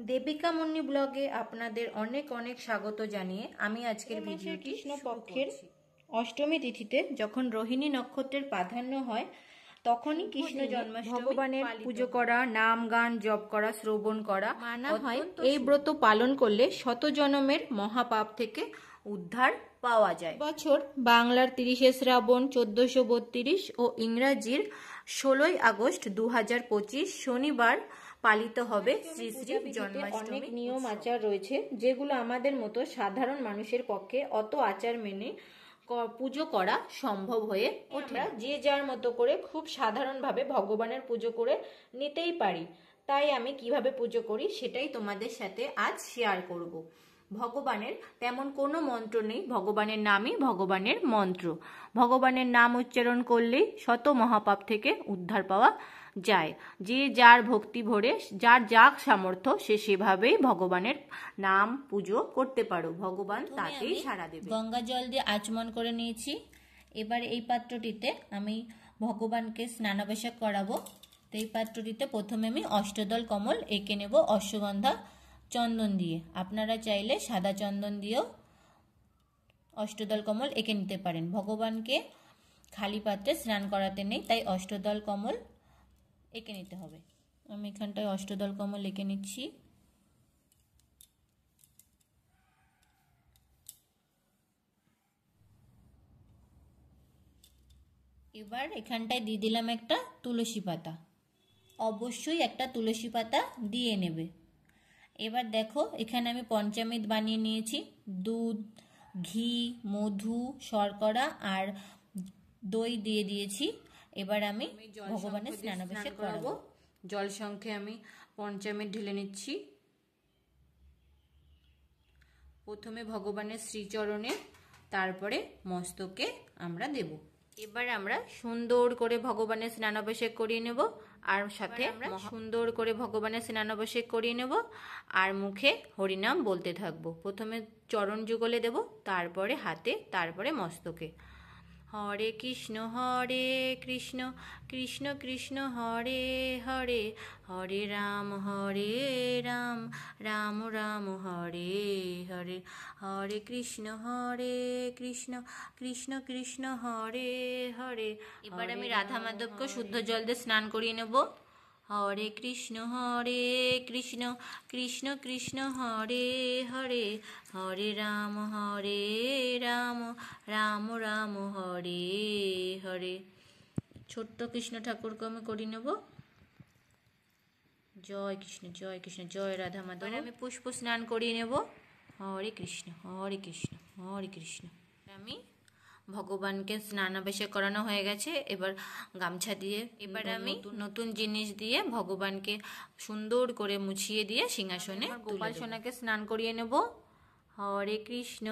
দেবিকা মুন্নি ব্লগে আপনাদের অনেক অনেক স্বাগত জানিয়ে আমি আজকের ভিডিওটি কৃষ্ণপক্ষের অষ্টমী তিথিতে যখন রোহিণী নক্ষত্রের প্রাধান্য হয় তখনই কৃষ্ণ জন্মাষ্টমী ভগবানের পুজো করা, নাম গান জপ করা, শ্রবণ করা মানা হয়। এই ব্রত পালন করলে শত জন্মের মহাপাপ থেকে উদ্ধার পাওয়া যায়। বছর বাংলার 30শে শ্রাবণ 1432 ও ইংরাজির 16ই আগস্ট 2025 শনিবার পালিত হবে শ্রী শ্রী জন্মাষ্টমী। অনেক নিয়ম আচার রয়েছে যেগুলো আমাদের মতো সাধারণ মানুষের পক্ষে অত আচার মেনে পুজো করা সম্ভব হয়ে ওঠে। যে যার মতো করে খুব সাধারণভাবে ভগবানের পুজো করে নিতেই পারি। তাই আমি কিভাবে পুজো করি সেটাই তোমাদের সাথে আজ শেয়ার করব। ভগবানের তেমন কোনো মন্ত্র নেই, ভগবানের নামই ভগবানের মন্ত্র। ভগবানের নাম উচ্চারণ করলেই শত মহাপাপ থেকে উদ্ধার পাওয়া যায়। যে যার ভক্তি ভরে যার যাক সামর্থ্য সে সেভাবেই ভগবানের নাম পুজো করতে পারো, ভগবান তাতেই সাড়া দেবে। গঙ্গা জল দিয়ে আচমন করে নিয়েছি। এবার এই পাত্রটিতে আমি ভগবানকে স্নানাভিষেক করাবো। তো এই পাত্রটিতে প্রথমে আমি অষ্টদল কমল এঁকে নেব অশ্বগন্ধা চন্দন দিয়ে। আপনারা চাইলে সাদা চন্দন দিয়েও অষ্টদল কমল এঁকে নিতে পারেন। ভগবানকে খালি পাত্রে স্নান করাতে নেই, তাই অষ্টদল কমল এঁকে নিতে হবে। আমি এখানটায় অষ্টদল কমল এঁকে নিচ্ছি। এবার এখানটায় দিয়ে দিলাম একটা তুলসী পাতা। অবশ্যই একটা তুলসী পাতা দিয়ে নেবে। এবার দেখো এখানে আমি পঞ্চামৃত বানিয়ে নিয়েছি। দুধ, ঘি, মধু, শর্করা আর দই দিয়ে দিয়েছি। এবার আমি ভগবানের স্নানাভিষেক করাবো। জল সংখ্যে আমি পঞ্চামৃত ঢেলে নিচ্ছি। প্রথমে ভগবানের শ্রীচরণে, তারপরে মস্তকে আমরা দেব। এবার আমরা সুন্দর করে ভগবানের স্নানাভিষেক করিয়ে নেব, আর সাথে আমরা সুন্দর করে ভগবানের স্নানাভিষেক করিয়ে নেব আর মুখে হরিনাম বলতে থাকবো। প্রথমে চরণ যুগলে দেব, তারপরে হাতে, তারপরে মস্তকে। হরে কৃষ্ণ কৃষ্ণ কৃষ্ণ হরে হরে, হরে রাম রাম রাম হরে হরে, হরে কৃষ্ণ কৃষ্ণ কৃষ্ণ হরে হরে। এবার আমি রাধা মাধবকে শুদ্ধ জল দিয়ে স্নান করিয়ে নেব। হরে কৃষ্ণ কৃষ্ণ কৃষ্ণ হরে হরে, হরে রাম রাম রাম হরে হরে। ছোট্ট কৃষ্ণ ঠাকুরকে আমি করিয়ে নেব। জয় কৃষ্ণ জয় রাধা মাধব। আমি পুষ্প স্নান করিয়ে নেব। হরে কৃষ্ণ হরে কৃষ্ণ। আমি ভগবানকে স্নানাভিষেক করানো হয়ে গেছে। এবার গামছা দিয়ে, এবার আমি নতুন জিনিস দিয়ে ভগবানকে সুন্দর করে মুছিয়ে দিয়ে সিংহাসনে গোপাল সোনাকে স্নান করিয়ে নেব। হরে কৃষ্ণ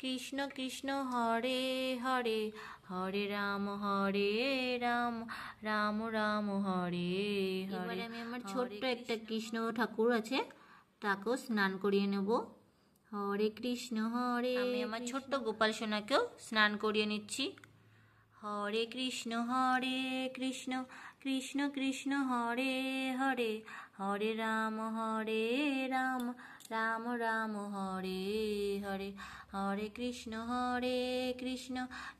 কৃষ্ণ কৃষ্ণ হরে হরে, হরে রাম রাম রাম হরে হরে। আমি আমার ছোট্ট একটা কৃষ্ণ ঠাকুর আছে, তাকেও স্নান করিয়ে নেব। হরে কৃষ্ণ আমি আমার ছোট্ট গোপাল সোনাকেও স্নান করিয়ে নিচ্ছি। হরে কৃষ্ণ কৃষ্ণ কৃষ্ণ হরে হরে, হরে রাম রাম রাম হরে হরে, হরে কৃষ্ণ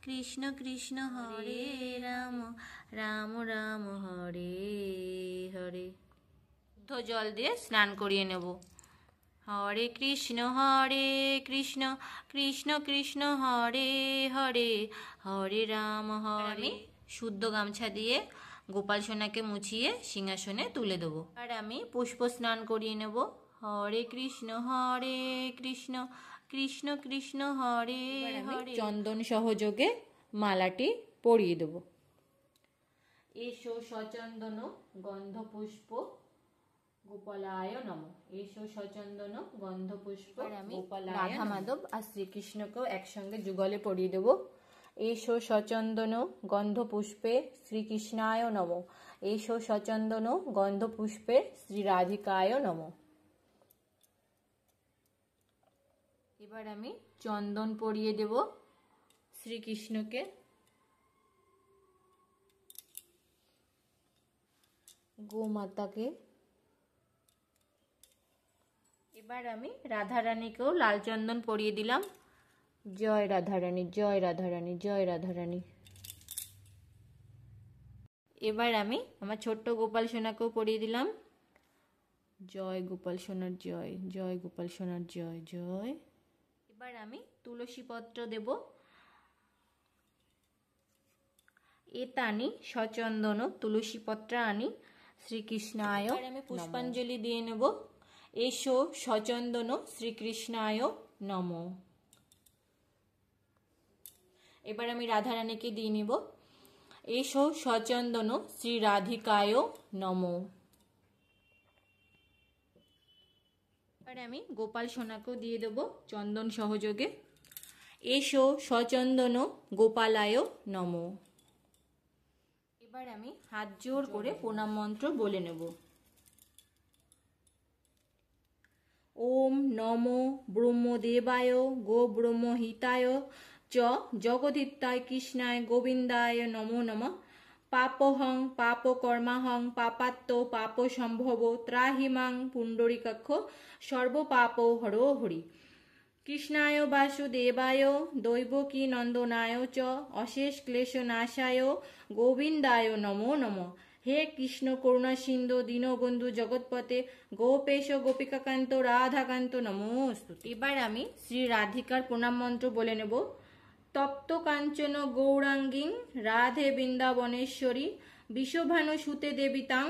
কৃষ্ণ কৃষ্ণ হরে রাম রাম হরে হরে। জল দিয়ে স্নান করিয়ে নেব। হরে কৃষ্ণ কৃষ্ণ কৃষ্ণ হরে হরে, হরে রাম আমি শুদ্ধ গামছা দিয়ে গোপাল সোনাকে মুছিয়ে সিংহাসনে তুলে দেবো। আর আমি পুষ্প স্নান করিয়ে নেব। হরে কৃষ্ণ কৃষ্ণ কৃষ্ণ হরে হরে। চন্দন সহযোগে মালাটি পরিয়ে দেব। এসো সচন্দন গন্ধ পুষ্প গোপালায় নমঃ। এসো সচন্দন গন্ধ পুষ্প গোপালায়। রাধা মাধব আর শ্রীকৃষ্ণকেও একসঙ্গে যুগলে পরিয়ে দেব। এসো সচন্দন গন্ধ পুষ্পে শ্রীকৃষ্ণায় নমঃ। এসো সচন্দন গন্ধ পুষ্পে শ্রী রাধিকায় নমঃ। এবার আমি চন্দন পরিয়ে দেব শ্রীকৃষ্ণকে। গোমাতাকে এবার আমি রাধারানীকেও লাল চন্দন পরিয়ে দিলাম। জয় রাধারানী, জয় রাধারানী, জয় রাধারানী। এবার আমি আমার ছোট্ট গোপাল সোনাকেও পরিয়ে দিলাম। জয় গোপাল সোনার জয়, জয় গোপাল সোনার জয়, জয়। এবার আমি তুলসী পত্র দেব। এতানি সচন্দন তুলসী পত্র আনি শ্রীকৃষ্ণায়। আমি পুষ্পাঞ্জলি দিয়ে নেব। এসো সচন্দন শ্রীকৃষ্ণায় নম। এবার আমি রাধারানীকে দিয়ে নেব। এসো সচন্দন শ্রী রাধিকায় নম। এবার আমি গোপাল সোনাকেও দিয়ে দেব চন্দন সহযোগে। এসো সচন্দন গোপালায় নম। এবার আমি হাত জোর করে প্রণাম মন্ত্র বলে নেব। ওম নমো ব্রহ্মদেবায় গো ব্রহ্মহিতায় চ জগদ্ধিতায় কৃষ্ণায় গোবিন্দায় নমো নমঃ। পাপহং পাপকর্মাহং পাপাত্ম পাপ সম্ভব ত্রাহিমাং পুণ্ডরীকাক্ষ সর্বপাপ হরো হরি। কৃষ্ণায় বাসুদেবায় দৈবকী নন্দনায় চ অশেষ ক্লেশ নাশায় গোবিন্দায় নমো নমঃ। হে কৃষ্ণ করুণা সিন্ধু দীনবন্ধু জগৎপতে গোপেশ গোপিকাকান্ত রাধাকান্ত নমোস্তুতে। এবার আমি শ্রী রাধিকার প্রণাম মন্ত্র বলে নেব। তপ্ত কাঞ্চন গৌরাঙ্গীং রাধে বৃন্দাবনেশ্বরী বিশ্বভানু সুতে দেবিতাং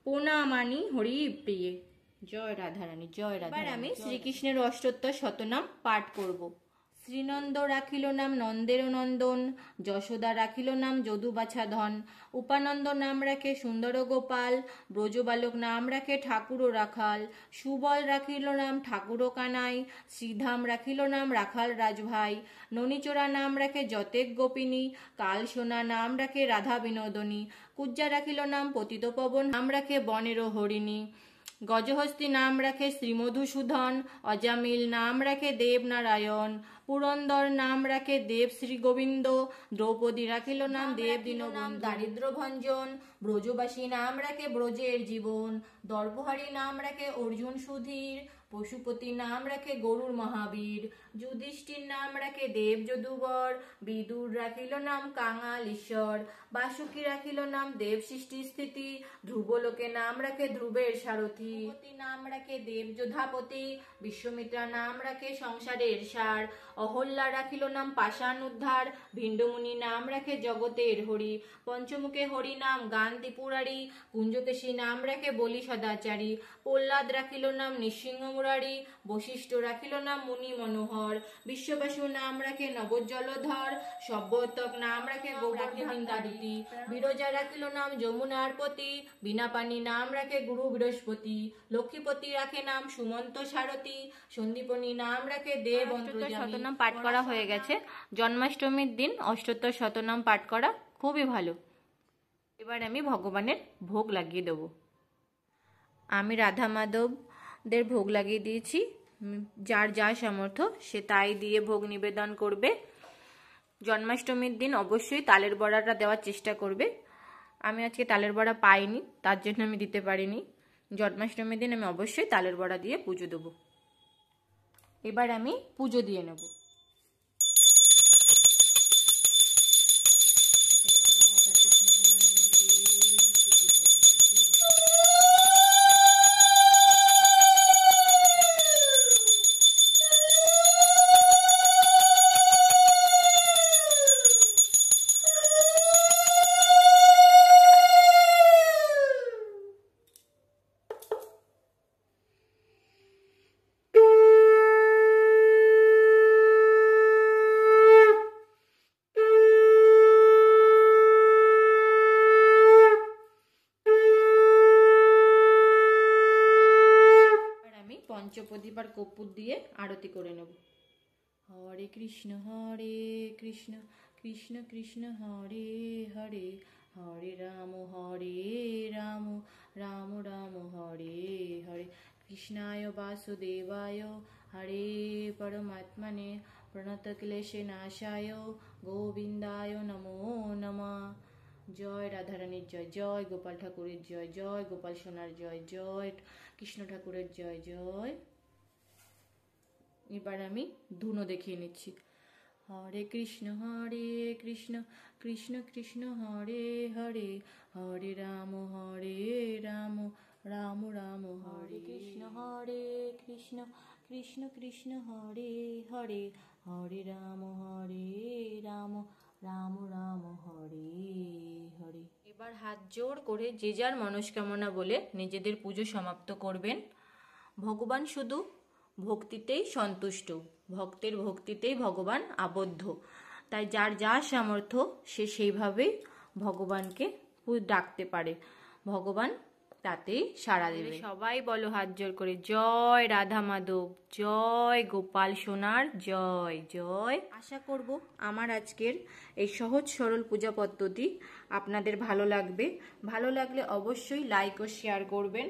প্রণামানি হরি প্রিয়ে। জয় রাধারানী, জয় রাধা। এবার আমি শ্রীকৃষ্ণের অষ্টোত্তর শতনাম পাঠ করব। শ্রীনন্দ রাখিল নাম নন্দের নন্দন, যশোদা রাখিল নাম যদুবাছা ধন, উপানন্দ নাম রাখে সুন্দর গোপাল, ব্রজবালক নাম রাখে ঠাকুর রাখাল, সুবল রাখিল নাম ঠাকুর কানাই, শ্রীধাম রাখিল নাম রাখাল রাজভাই, ননীচোরা নাম রাখে যতেক গোপিনী, কালসোনা নাম রাখে রাধা বিনোদনী, কুজ্জা রাখিল নাম পতিত পবন, নাম রাখে বনের হরিণী, গজহস্তি নাম রাখে শ্রীমধুসূদন, অজামিল নাম রাখে দেবনারায়ণ, পুরন্দর নাম রাখে দেব শ্রী গোবিন্দ, দ্রৌপদী রাখিল নাম দেব দীনবন্ধু, দারিদ্র ভঞ্জন, ব্রজবাসী নাম রাখে ব্রজের জীবন, দর্পহারী নাম রাখে অর্জুন সুধীর, পশুপতি নাম রাখে গরুর মহাবীর, যুধিষ্ঠির নাম রাখে দেব যদুবর, বিদুর রাখিল নাম কাঙাল ঈশ্বর, বাসুকী রাখিল নাম দেব সৃষ্টি স্থিতি, ধ্রুবলোকে নাম রাখে ধ্রুবের সারথী, নাম রাখে দেব যোধাপতি, বিশ্বমিত্রা নাম রাখে সংসারের সার, অহল্যা রাখিল নাম পাষাণ উদ্ধার, ভিণ্ডমুনি নাম রাখে জগতের হরি, পঞ্চমুখে হরি নাম গান ত্রিপুরারি, কুঞ্জকেশী নাম রাখে বলি সদাচারী, প্রহ্লাদ রাখিল নাম নৃসিংহ মুরারি, বশিষ্ঠ রাখিল নাম মুনি মনোহর, বিশ্ববাসু নাম রাখে নবজলধর, সব্যতক নাম রাখে গৌরাঙ্গী, বিরজা রাখিল নাম যমুনার পতি, বিনাপানি নাম রাখে গুরু বৃহস্পতি, লক্ষ্মীপতি রাখে নাম সুমন্ত সারথী, সন্দীপনী নাম রাখে দেব শতনাম পাঠ করা হয়ে গেছে। জন্মাষ্টমীর দিন অষ্টোত্তর শতনাম পাঠ করা খুবই ভালো। এবার আমি ভগবানের ভোগ লাগিয়ে দেব। আমি রাধা মাধবদের ভোগ লাগিয়ে দিয়েছি। যার যা সামর্থ্য সে তাই দিয়ে ভোগ নিবেদন করবে। জন্মাষ্টমীর দিন অবশ্যই তালের বড়াটা দেওয়ার চেষ্টা করবে। আমি আজকে তালের বড়া পাইনি, তার জন্য আমি দিতে পারিনি। জন্মাষ্টমীর দিন আমি অবশ্যই তালের বড়া দিয়ে পুজো দেবো। এবার আমি পুজো দিয়ে নেব। পঞ্চপ্রদীপ আর কর্পূর দিয়ে আরতি করে নেব। হরে কৃষ্ণ কৃষ্ণ কৃষ্ণ হরে হরে, হরে রাম রাম রাম হরে হরে, কৃষ্ণায় বাসুদেবায় হরে পরমাত্মনে প্রণত ক্লেশে নাশায় গোবিন্দায় নমো নমঃ। জয় রাধারানীর জয়, জয় গোপাল ঠাকুরের জয়, জয় গোপাল সোনার জয়, জয় কৃষ্ণ ঠাকুরের জয়, জয়। এবার আমি ধুনো দেখিয়ে নিচ্ছি। হরে কৃষ্ণ কৃষ্ণ কৃষ্ণ হরে হরে, হরে রাম রাম রাম হরে কৃষ্ণ কৃষ্ণ কৃষ্ণ হরে হরে, হরে রাম রাম রাম হরে হরে। এবার হাত জোড় করে যে যার মনস্কামনা বলে নিজেদের পুজো সমাপ্ত করবেন। ভগবান শুধু ভক্তিতেই সন্তুষ্ট, ভক্তের ভক্তিতেই ভগবান আবদ্ধ। তাই যার যা সামর্থ্য সে সেইভাবেই ভগবানকে ডাকতে পারে, ভগবান তাতেই সাড়া দেবে। সবাই বলো হাত জোড় করে, জয় রাধা মাধব, জয় গোপাল সোনার, জয় জয়। আশা করব আমার আজকের এই সহজ সরল পূজা পদ্ধতি আপনাদের ভালো লাগবে। ভালো লাগলে অবশ্যই লাইক ও শেয়ার করবেন,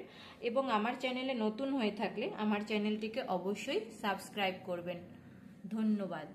এবং আমার চ্যানেলে নতুন হয়ে থাকলে আমার চ্যানেলটিকে অবশ্যই সাবস্ক্রাইব করবেন। ধন্যবাদ।